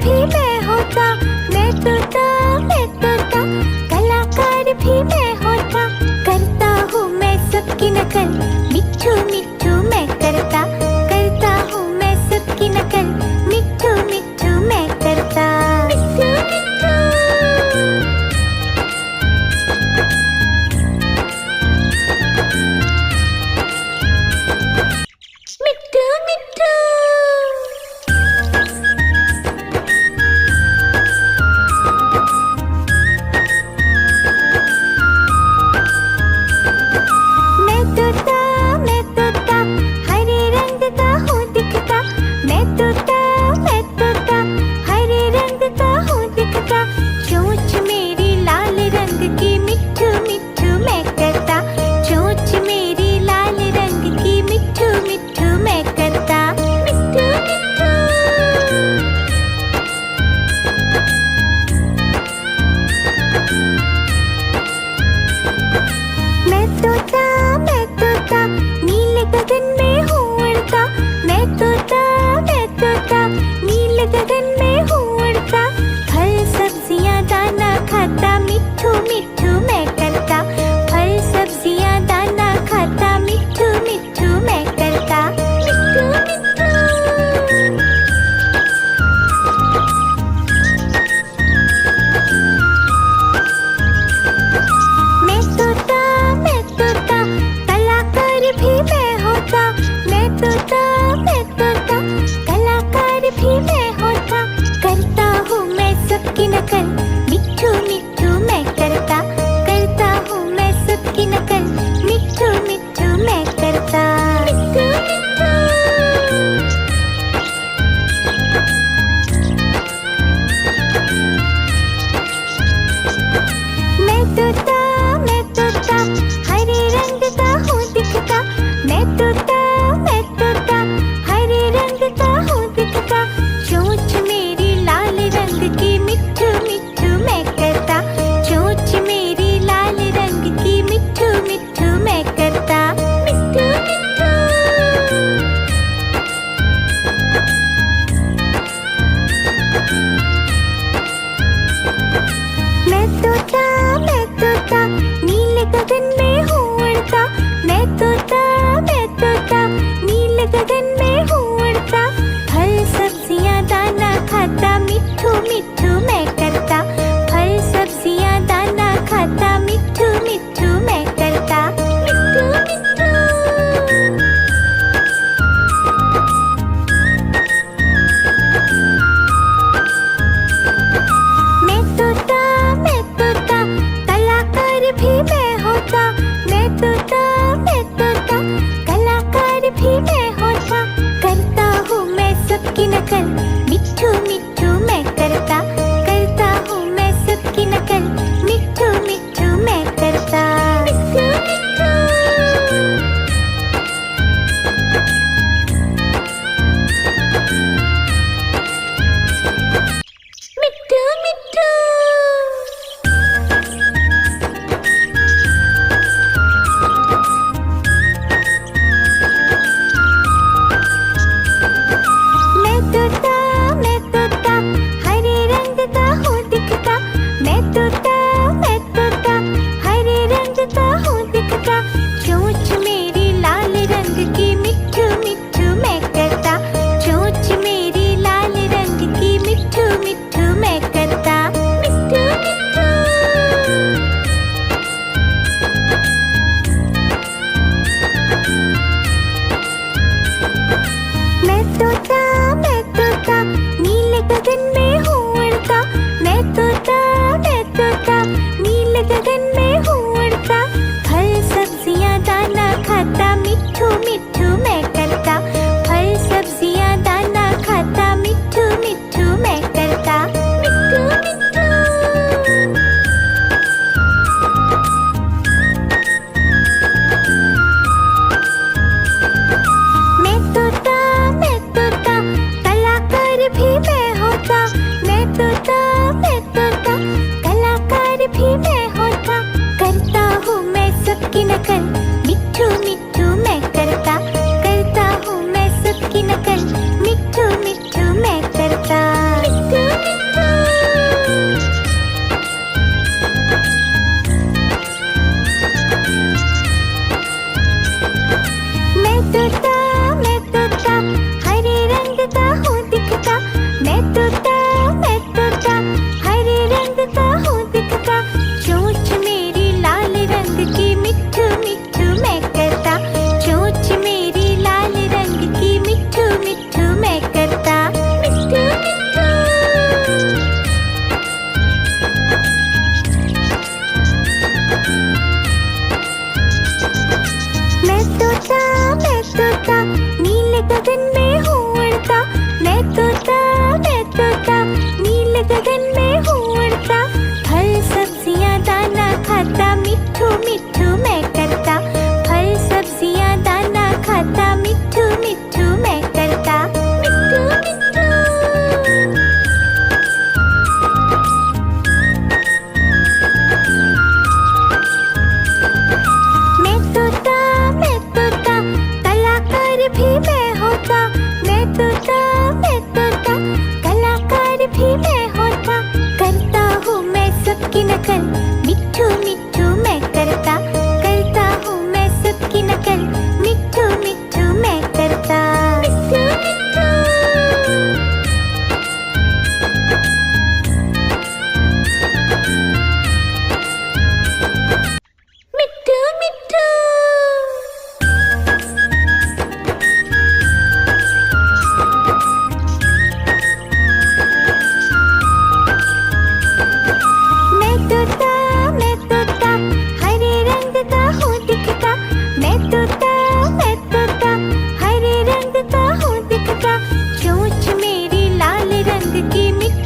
भी मैं होता, मैं तोता, मैं तोता, कलाकार भी मैं होता। करता हूँ मैं सबकी नकल, मिट्ठू मिट्ठू मैं करता। करता हूँ मैं सबकी नकल, मिट्ठू मिट्ठू मैं करता। मिट्ठू मिट्ठू मिट्ठू मिट्ठू। मैं तोता, हरे रंग का हूँ दिखता। मैं तोता, हरे रंग का हूँ दिखता। चोंच मेरी लाल रंग की, मिट्ठू मिट्ठू मैं करता। चोंच मेरी लाल रंग की, मिट्ठू मिट्ठू मैं करता। मिट्ठू मिट्ठू मैं तोता, नीले गगन में हूँ उड़ता। मैं तोता, नीले गगन में हूँ उड़ता। फल सब्जियाँ दाना खाता, मिट्ठू मिट्ठू मैं करता। फल सब्जियाँ दाना खाता, मिट्ठू मिट्ठू मैं करता। मिट्ठू मिट्ठू मैं तोता, कलाकार भी मैं होता। मैं तोता, कलाकार भी मैं होता। करता हूँ मैं सबकी नकल, मिट्ठू मिट्ठू मैं करता। करता हूँ मैं सबकी नकल, मिट्ठू मिट्ठू मैं करता। मिट्ठू मिट्ठू मैं तोता, हरे रंग का हूँ दिखता। मैं तोता, हरे रंग का हूँ दिखता। चोंच मेरी लाल रंग की, मिट्ठू मिट्ठू मैं करता। चोंच मेरी लाल रंग की, मिट्ठू मिट्ठू मैं करता। मिट्ठू मिट्ठू मैं तोता, नीले गगन में हूँ उड़ता। मैं तोता, नीले गगन में हूँ उड़ता। फल सब्जियाँ दाना खाता, मिट्ठू मिट्ठू मैं करता। फल सब्जियाँ दाना खाता, मिट्ठू मिट्ठू मैं करता। मिट्ठू मिट्ठू मैं तोता, कलाकार भी मैं होता।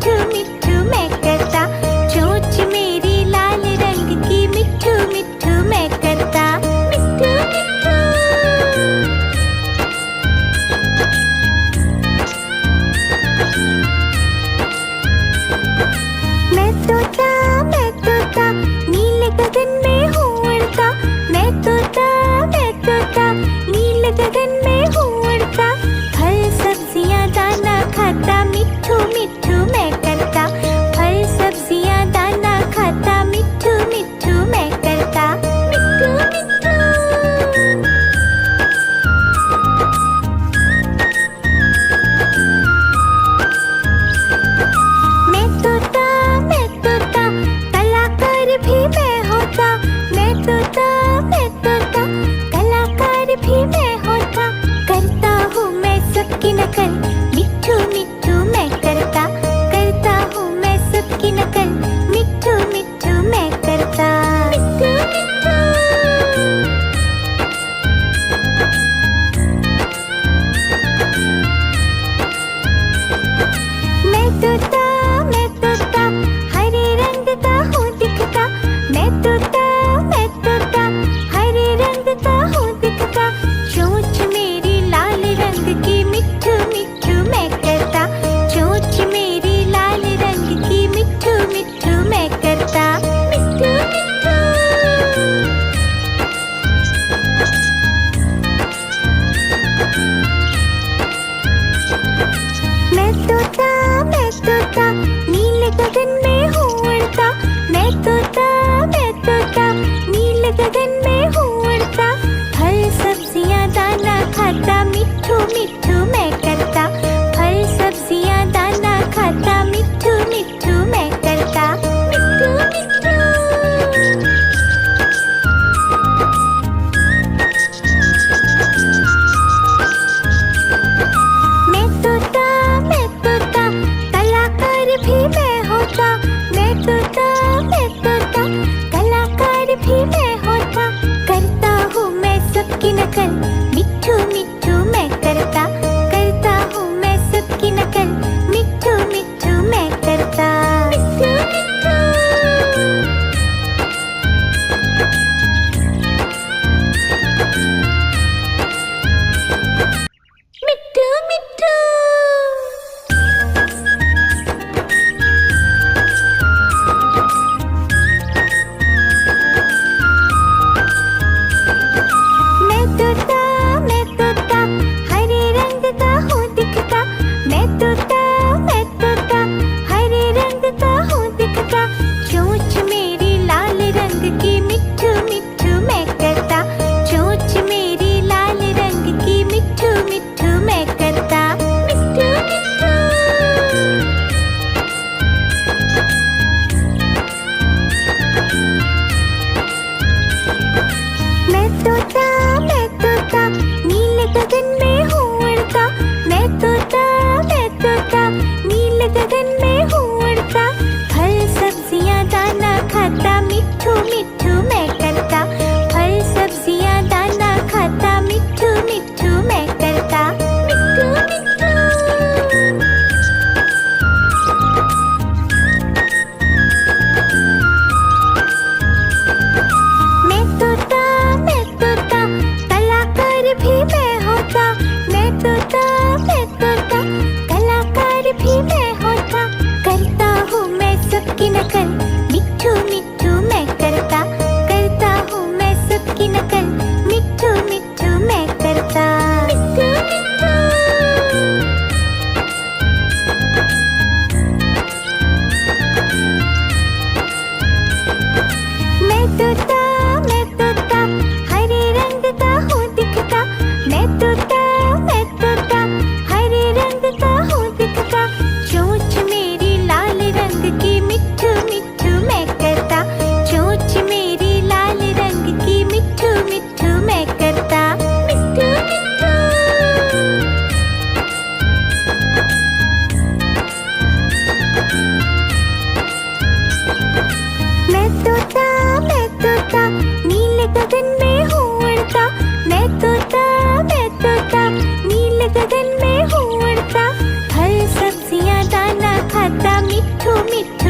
मिट्ठू मिट्ठू मैं करता, चोंच मेरी लाल रंग की मिट्ठू मिट्ठू मैं करता, मिट्ठू मिट्ठू। मैं तोता नीले गगन में हूँ उड़ता, मैं तोता नीले गगन में हूँ उड़ता, फल सब्जियाँ दाना खाता मिट्ठू मिट्ठू मैं करता, फल सब्जियाँ दाना खाता मिट्ठू मिट्ठू मैं करता, मिट्ठू मिट्ठू। मैं तोता कलाकार भी मैं होता, मैं तोता कलाकार भी मैं होता, करता हूँ मैं सबकी नकल मिट्ठू मिट्ठू मैं करता, करता हूँ मैं सबकी नकल मिट्ठू मिट्ठू मैं करता, मिट्ठू मिट्ठू। मैं तोता हरे रंग का हूँ दिखता, मैं तोता हरे रंग का हूँ दिखता, चोंच मेरी लाल रंग की मिट्ठू मिट्ठू मैं करता, चोंच मेरी लाल रंग की मिट्ठू मिट्ठू मैं करता, मिट्ठू मिट्ठू। मैं तोता नीले गगन में हूँ उड़ता, मैं तोता नीले गगन में हूँ उड़ता, फल सब्जियाँ दाना खाता मिट्ठू मिट्ठू मैं करता, फल सब्जियाँ दाना खाता मिट्ठू मिट्ठू मैं करता, मिट्ठू मिट्ठू। मैं तोता कलाकार भी मैं होता, मैं तोता कलाकार भी मैं होता, करता हूँ मैं सबकी नकल मिट्ठू मिट्ठू मैं करता, करता हूँ मैं सबकी नकल मिट्ठू मिट्ठू मैं करता, मिट्ठू मिट्ठू। मिट्ठू मिट्ठू। मैं तोता हरे रंग का हूँ दिखता, मैं तोता हरे रंग का हूँ दिखता, चोंच मेरी लाल रंग की मिट्ठू मिट्ठू मैं करता, चोंच मेरी लाल रंग की मिट्ठू मिट्ठू मैं करता, मिट्ठू मिट्ठू। मैं तोता नीले गगन में हूँ उड़ता, मैं तोता नीले गगन में हूँ उड़ता, फल सब्जियाँ दाना खाता मिट्ठू मिट्ठू मैं करता, फल सब्जियाँ दाना खाता मिट्ठू मिट्ठू मैं करता, मिट्ठू मिट्ठू। मैं तोता कलाकार भी मैं होता, मैं तोता कलाकार भी मैं होता, करता हूँ मैं सबकी नकल मिट्ठू मिट्ठू मैं करता, मिठू मिठू